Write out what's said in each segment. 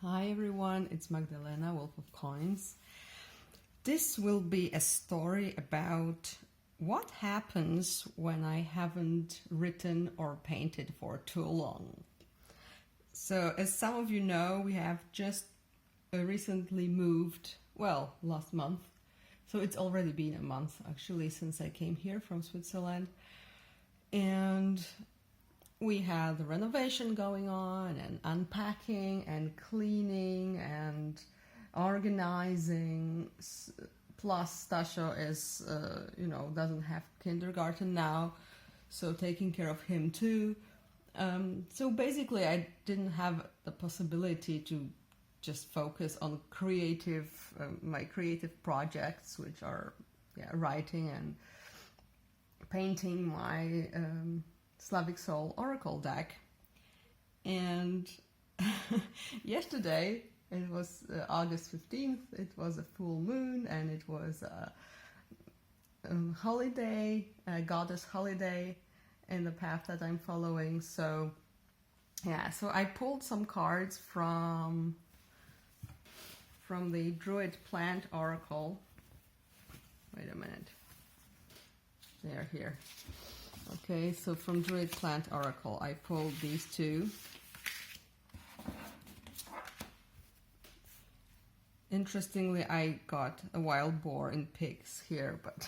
Hi everyone, it's Magdalena, Wolf of Coins. This will be a story about what happens when I haven't written or painted for too long. So as some of you know, we have just recently moved, well, last month. So it's already been a month actually since I came here from Switzerland. And we had the renovation going on and unpacking and cleaning and organizing. Plus Stasio is, doesn't have kindergarten now, so taking care of him too. So basically I didn't have the possibility to just focus on my creative projects, which are writing and painting my Slavic Soul Oracle deck. And yesterday, it was August 15th, it was a full moon and it was a holiday, a goddess holiday in the path that I'm following. So so I pulled some cards from the Druid Plant Oracle. Wait a minute. They're here. Okay, so from Druid Plant Oracle, I pulled these two. Interestingly, I got a wild boar in pigs here, but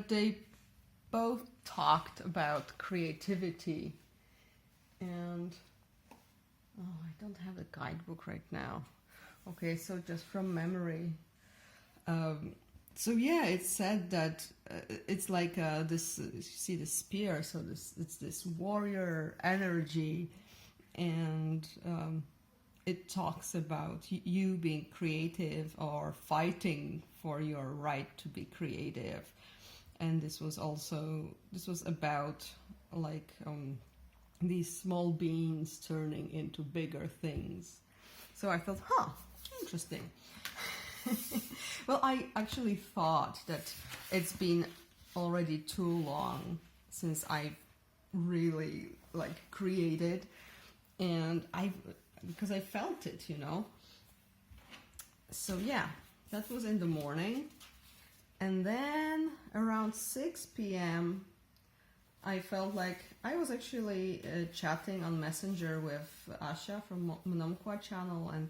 they both talked about creativity. And I don't have a guidebook right now. Okay, so just from memory. So it said that it's like this. You see the spear, so it's this warrior energy, and it talks about you being creative or fighting for your right to be creative. And this was about like these small beans turning into bigger things. So I thought, interesting. Well, I actually thought that it's been already too long since I really created, and because I felt it, So that was in the morning, and then around 6 p.m. I felt like I was actually chatting on Messenger with Asha from Monomqua channel, and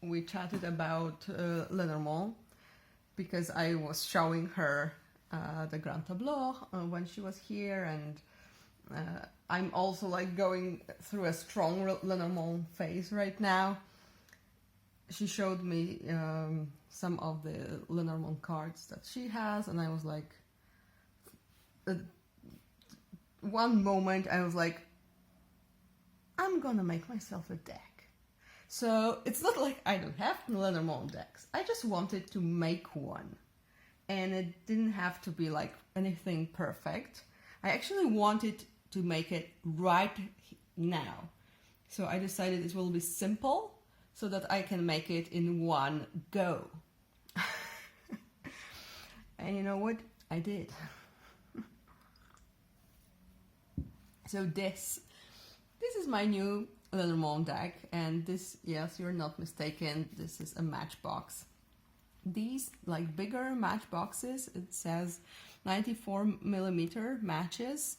we chatted about Lenormand, because I was showing her the Grand Tableau when she was here, and I'm also going through a strong Lenormand phase right now. She showed me some of the Lenormand cards that she has, and I was like, one moment I was like, I'm gonna make myself a deck. So it's not like I don't have Lenormand decks. I just wanted to make one. And it didn't have to be anything perfect. I actually wanted to make it right now. So I decided it will be simple so that I can make it in one go. And you know what? I did. So this is my new Lenormand deck, and this, yes, you're not mistaken, this is a matchbox. These bigger matchboxes, it says 94mm matches.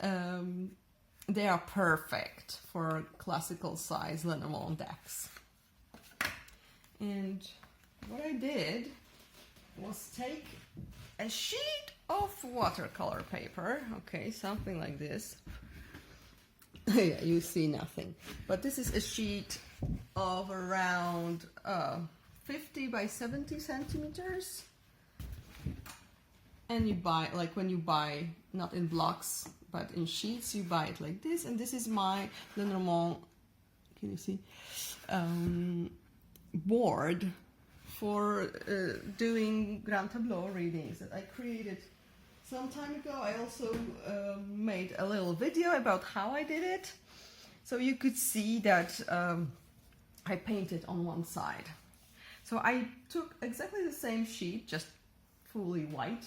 They are perfect for classical size Lenormand decks. And what I did was take a sheet of watercolor paper, okay, something like this. Yeah, you see nothing, but this is a sheet of around 50 by 70 centimeters, and you buy, when you buy not in blocks but in sheets, you buy it like this. And this is my Lenormand, can you see, board for doing Grand Tableau readings that I created some time ago. I also made a little video about how I did it. So you could see that I painted on one side. So I took exactly the same sheet, just fully white,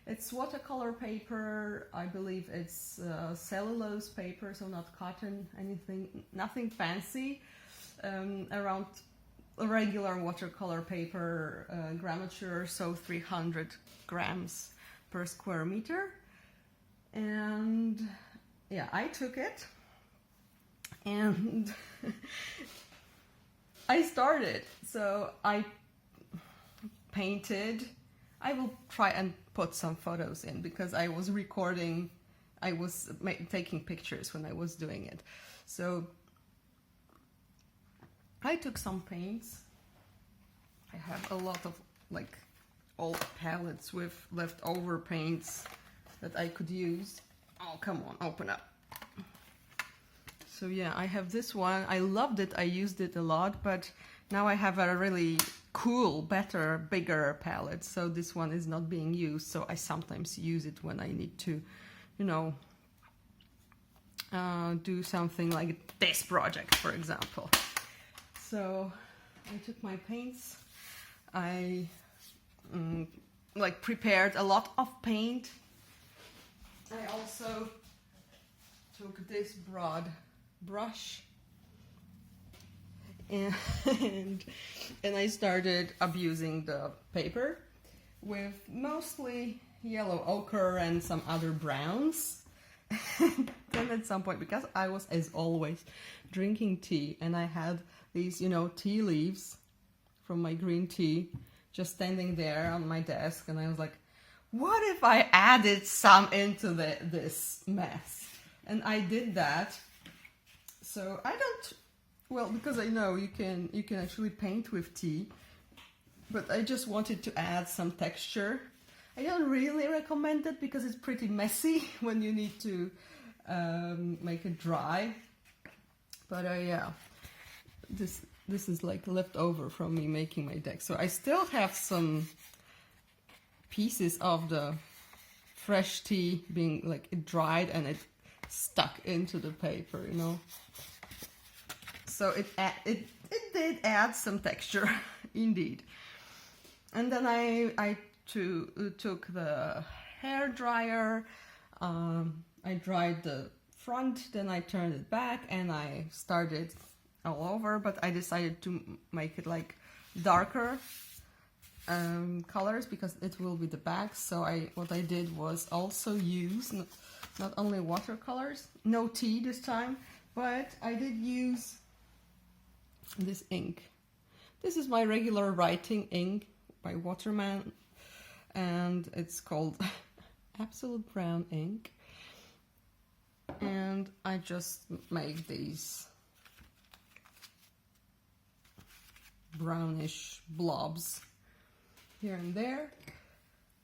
It's watercolor paper. I believe it's cellulose paper, so not cotton, anything, nothing fancy. Around a regular watercolor paper grammature, so 300 grams per square meter. And yeah, I took it and I started. So I painted. I will try and put some photos in because I was recording, I was taking pictures when I was doing it. So I took some paints. I have a lot of like old palettes with leftover paints that I could use. Oh, come on, open up. So yeah, I have this one. I loved it. I used it a lot, but now I have a really cool, better, bigger palette. So this one is not being used. So I sometimes use it when I need to, you know, do something like this project, for example. So I took my paints. I like prepared a lot of paint. I also took this broad brush and I started abusing the paper with mostly yellow ochre and some other browns. Then at some point, because I was, as always, drinking tea, and I had these, you know, tea leaves from my green tea just standing there on my desk, and I was like, what if I added some into this mess? And I did that. So I don't, well, because I know you can actually paint with tea, but I just wanted to add some texture. I don't really recommend it because it's pretty messy when you need to make it dry. But yeah, this is like left over from me making my deck. So I still have some pieces of the fresh tea being like it dried and it stuck into the paper, you know. So it did add some texture, indeed. And then I took the hair dryer. I dried the front, then I turned it back, and I started all over. But I decided to make it like darker colors because it will be the back. So what I did was also use not only watercolors, no tea this time, but I did use this ink. This is my regular writing ink by Lenormand, and it's called Absolute Brown ink. And I just make these brownish blobs here and there.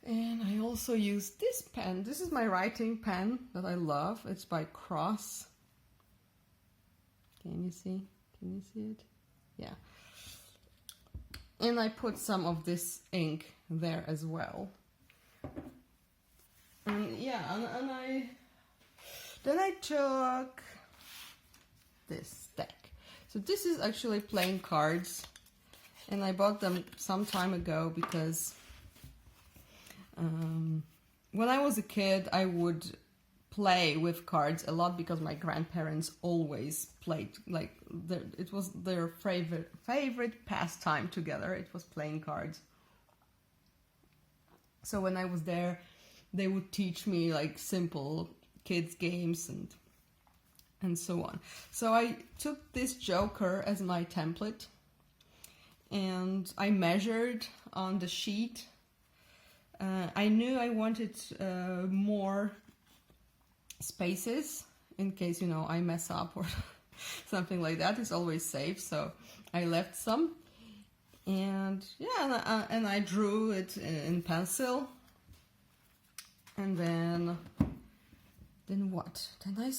And I also use this pen. This is my writing pen that I love. It's by Cross. Can you see? Can you see it? Yeah. And I put some of this ink there as well. And yeah, and then I took this deck. So this is actually playing cards, and I bought them some time ago because when I was a kid, I would play with cards a lot because my grandparents always played, like it was their favorite pastime together. It was playing cards. So when I was there, they would teach me like simple kids games and so on. So I took this joker as my template, and I measured on the sheet. I knew I wanted more spaces in case, you know, I mess up or something like that. It's always safe, so I left some. And yeah, and I drew it in pencil. And then what? Then I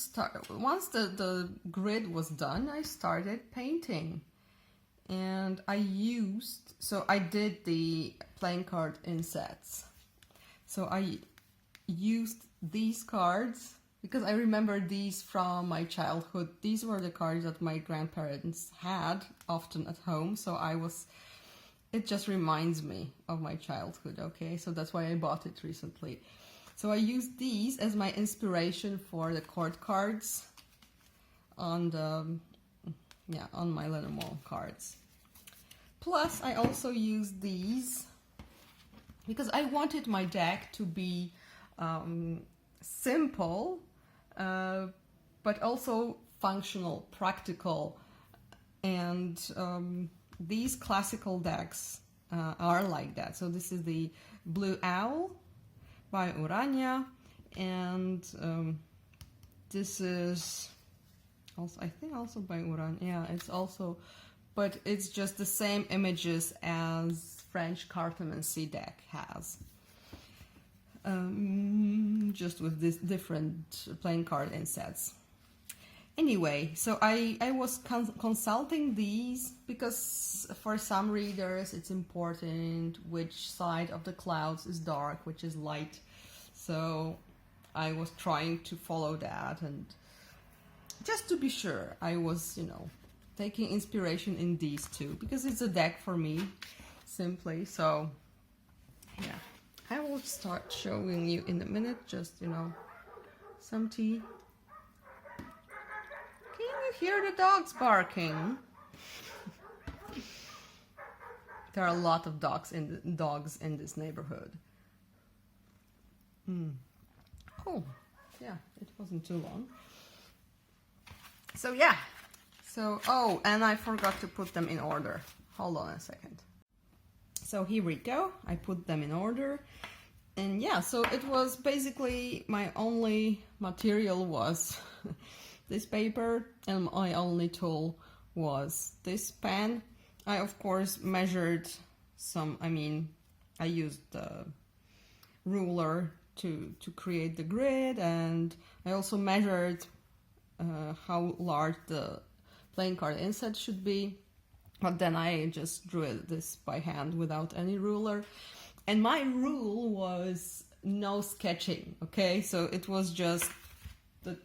once the grid was done, I started painting. And I did the playing card in sets. So I used these cards because I remember these from my childhood. These were the cards that my grandparents had often at home. So I was it just reminds me of my childhood, okay? So that's why I bought it recently. So I used these as my inspiration for the court cards on on my Lenormand cards. Plus, I also used these because I wanted my deck to be simple, but also functional, practical, and these classical decks are like that. So this is the Blue Owl by Urania, and this is also, I think, also by Urania. Yeah, it's also, but it's just the same images as French cartomancy deck has, just with this different playing card insets. Anyway, so I was consulting these because for some readers it's important which side of the clouds is dark, which is light. So I was trying to follow that, and just to be sure, I was, you know, taking inspiration in these two because it's a deck for me, simply. So yeah, I will start showing you in a minute, just, you know, some tea. Can you hear the dogs barking? There are a lot of dogs in this neighborhood. Oh, yeah, it wasn't too long. So yeah, so, oh, and I forgot to put them in order. Hold on a second. So here we go, I put them in order. And yeah, so it was basically my only material was this paper, and my only tool was this pen. I of course measured some, I used the ruler to create the grid, and I also measured how large the playing card inset should be, but then I just drew this by hand without any ruler. And my rule was no sketching, okay? So it was just, the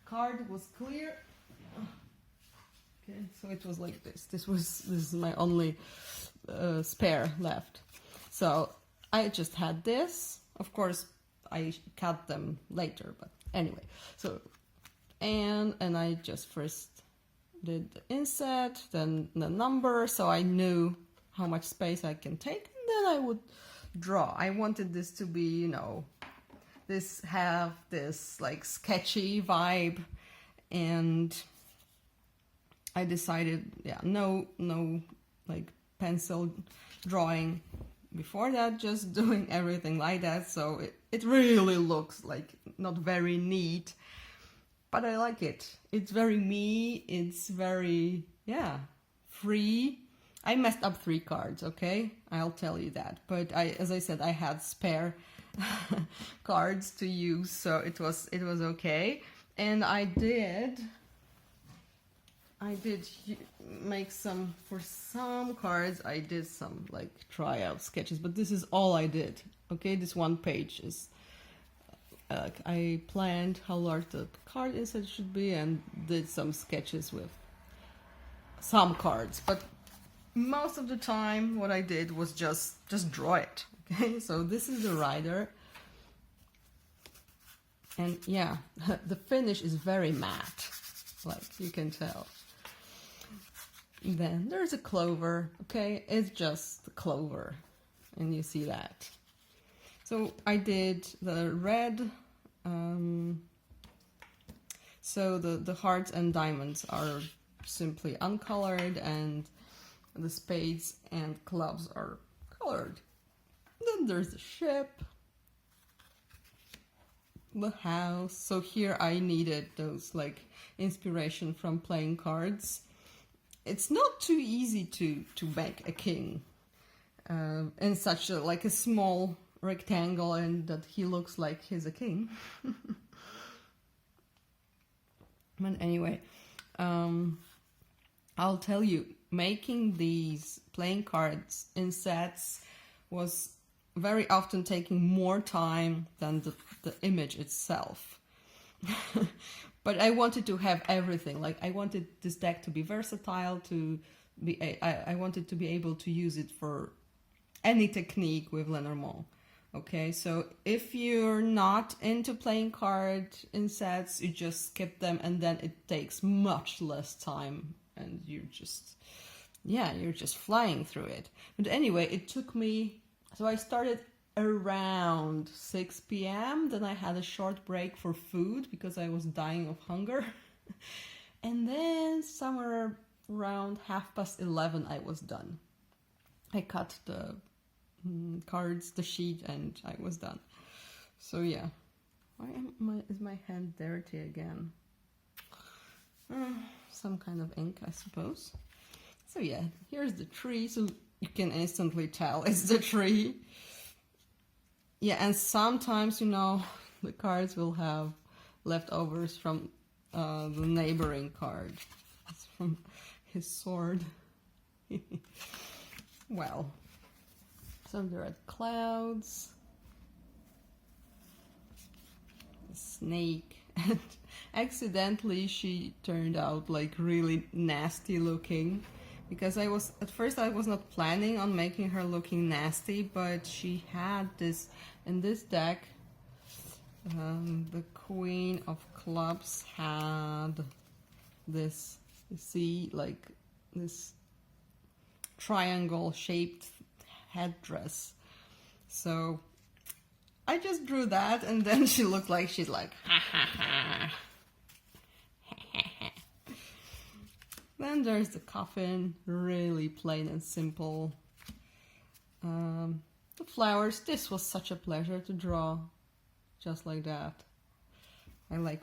card was clear. Okay, so it was like this. This is my only spare left. So I just had this. Of course, I cut them later, but anyway. So, and I just first did the inset, then the number, so I knew how much space I can take, and then I would draw. I wanted this to be, you know, have this like sketchy vibe, and I decided, yeah, no like pencil drawing before that, just doing everything like that. So it really looks like not very neat, but I like it. It's very me, it's very, yeah, free. I messed up 3 cards, okay? I'll tell you that. But as I said, I had spare cards to use, so it was okay. And I did make some, for some cards, I did some like tryout sketches, but this is all I did, okay? This one page is, I planned how large the card inset should be and did some sketches with some cards, but most of the time what I did was just draw it, okay? So this is the rider, and yeah, the finish is very matte, like you can tell. Then there's a clover, okay? It's just the clover, and you see that. So I did the red, so the hearts and diamonds are simply uncolored, and the spades and clubs are colored. Then there's the ship, the house. So here I needed those like inspiration from playing cards. It's not too easy to make a king in such a like a small rectangle, and that he looks like he's a king. But anyway, I'll tell you, making these playing cards in sets was very often taking more time than the image itself. But I wanted to have everything. Like I wanted this deck to be versatile, to I wanted to be able to use it for any technique with Lenormand. Okay, so if you're not into playing cards in sets, you just skip them, and then it takes much less time, and you're just flying through it. But anyway, it took me, so I started around 6 p.m. Then I had a short break for food because I was dying of hunger. And then somewhere around 11:30 I was done. I cut the cards, the sheet, and I was done. So yeah, is my hand dirty again? Some kind of ink, I suppose. So yeah, here's the tree, so you can instantly tell it's the tree. Yeah, and sometimes, you know, the cards will have leftovers from the neighboring card. It's from his sword. Well, so there are clouds, a snake, and accidentally she turned out like really nasty looking, because at first I was not planning on making her looking nasty, but she had this, in this deck, the Queen of Clubs had this, you see, like this triangle shaped headdress. So I just drew that, and then she looked like she's like ha ha ha. Then there's the coffin, really plain and simple. The flowers, this was such a pleasure to draw, just like that. I like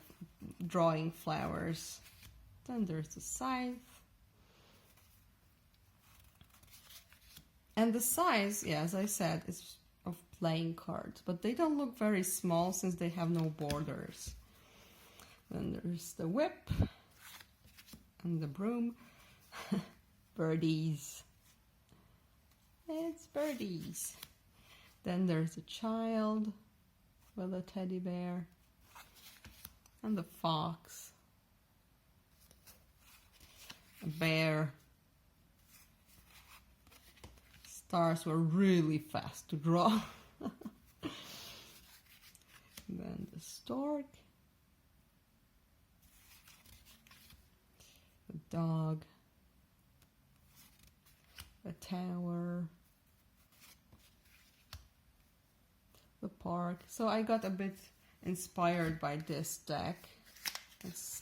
drawing flowers. Then there's the scythe. And the size, yeah, as I said, is of playing cards, but they don't look very small since they have no borders. Then there's the whip and the broom. Birdies. It's birdies. Then there's a child with a teddy bear and the fox, a bear. Stars were really fast to draw. Then the stork, the dog, the tower, the park. So I got a bit inspired by this deck. It's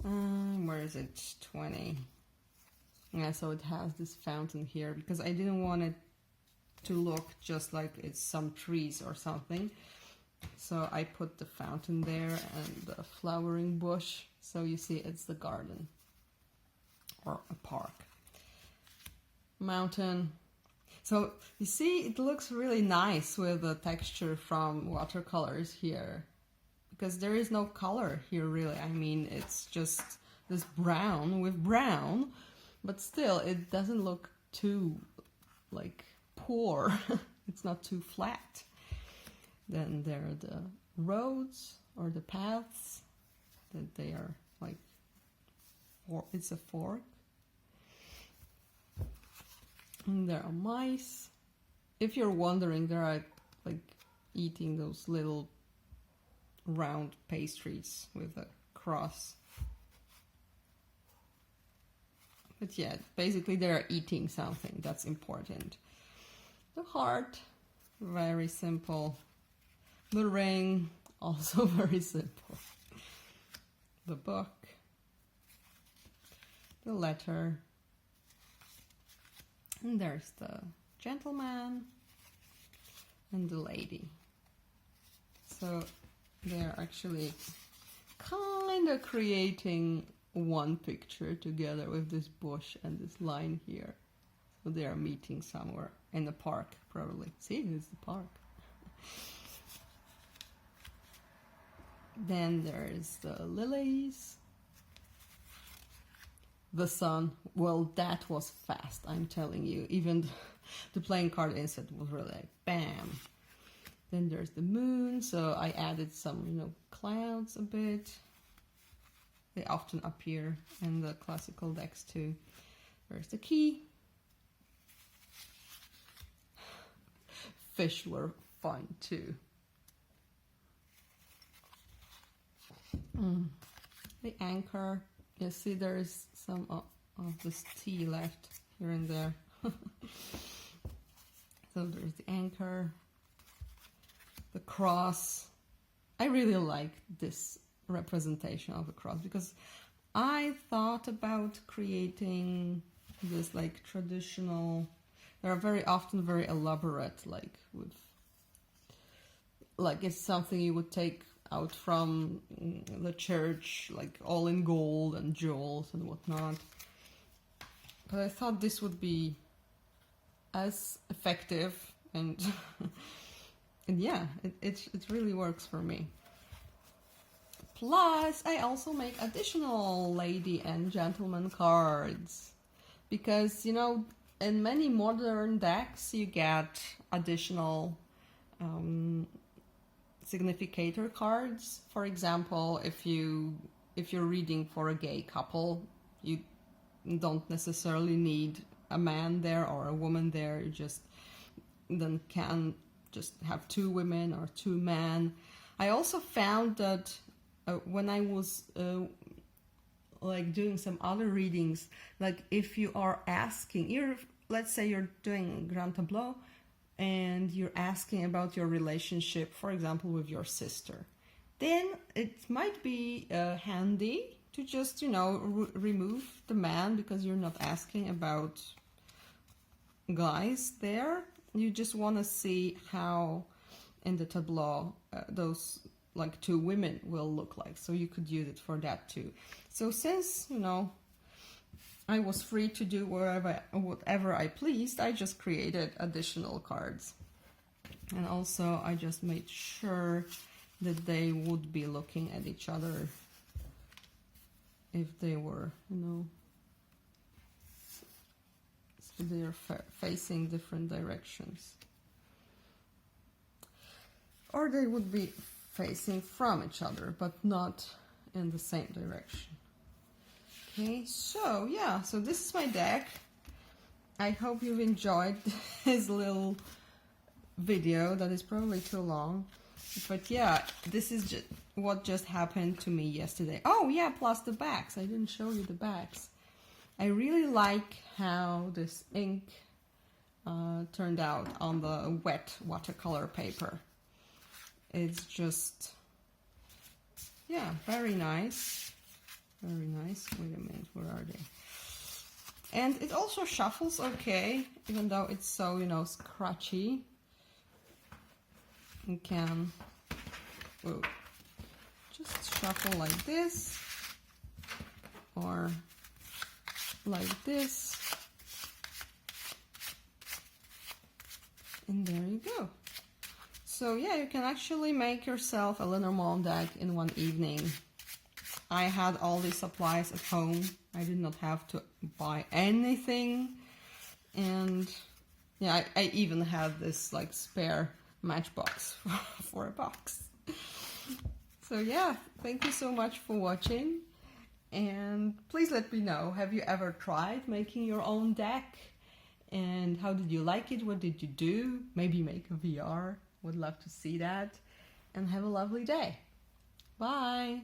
where is it? 20. Yeah, so it has this fountain here because I didn't want it to look just like it's some trees or something. So I put the fountain there and the flowering bush. So you see it's the garden or a park. Mountain. So you see it looks really nice with the texture from watercolors here, because there is no color here really. I mean, it's just this brown with brown, but still it doesn't look too like poor. It's not too flat. Then there are the roads or the paths that they are like, it's a fork. And there are mice. If you're wondering, there are like eating those little round pastries with a cross. But yeah, basically they are eating something. That's important. The heart, very simple. The ring, also very simple. The book, the letter, and there's the gentleman and the lady. So they're actually kind of creating one picture together with this bush and this line here. So they are meeting somewhere in the park, probably. See, it's the park. Then there's the lilies. The sun, well, that was fast, I'm telling you. Even the playing card insert was really like, bam. Then there's the moon, so I added some, clouds a bit. They often appear in the classical decks too. There's the key. Fish were fun too. The anchor. You see there's some of this tea left here and there. So there's the anchor. The cross. I really like this representation of the cross because I thought about creating this like traditional, they are very often very elaborate, like with, like it's something you would take out from the church, like all in gold and jewels and whatnot. But I thought this would be as effective and and yeah, it really works for me. Plus, I also make additional lady and gentleman cards because, you know, in many modern decks you get additional significator cards. For example, if you're reading for a gay couple, you don't necessarily need a man there or a woman there. You just then can just have two women or two men. I also found that when I was like doing some other readings, like if you are asking, let's say you're doing grand tableau and you're asking about your relationship, for example, with your sister, then it might be handy to just, you know, remove the man because you're not asking about guys there. You just want to see how in the tableau those like two women will look like, so you could use it for that too. So since, you know, I was free to do whatever I pleased, I just created additional cards. And also I just made sure that they would be looking at each other if they were, you know, so they're facing different directions. Or they would be facing from each other, but not in the same direction. Okay, so yeah, so this is my deck. I hope you've enjoyed this little video that is probably too long. But yeah, this is just what just happened to me yesterday. Oh yeah, plus the backs. I didn't show you the backs. I really like how this ink turned out on the wet watercolor paper. It's just, yeah, very nice. Very nice. Wait a minute, where are they? And it also shuffles okay, even though it's so, you know, scratchy. You can just shuffle like this, or like this. And there you go. So yeah, you can actually make yourself a Lenormand deck in one evening. I had all these supplies at home. I did not have to buy anything. And yeah, I even had this like spare matchbox for a box. So yeah, thank you so much for watching. And please let me know, have you ever tried making your own deck? And how did you like it? What did you do? Maybe make a VR. Would love to see that. And have a lovely day. Bye.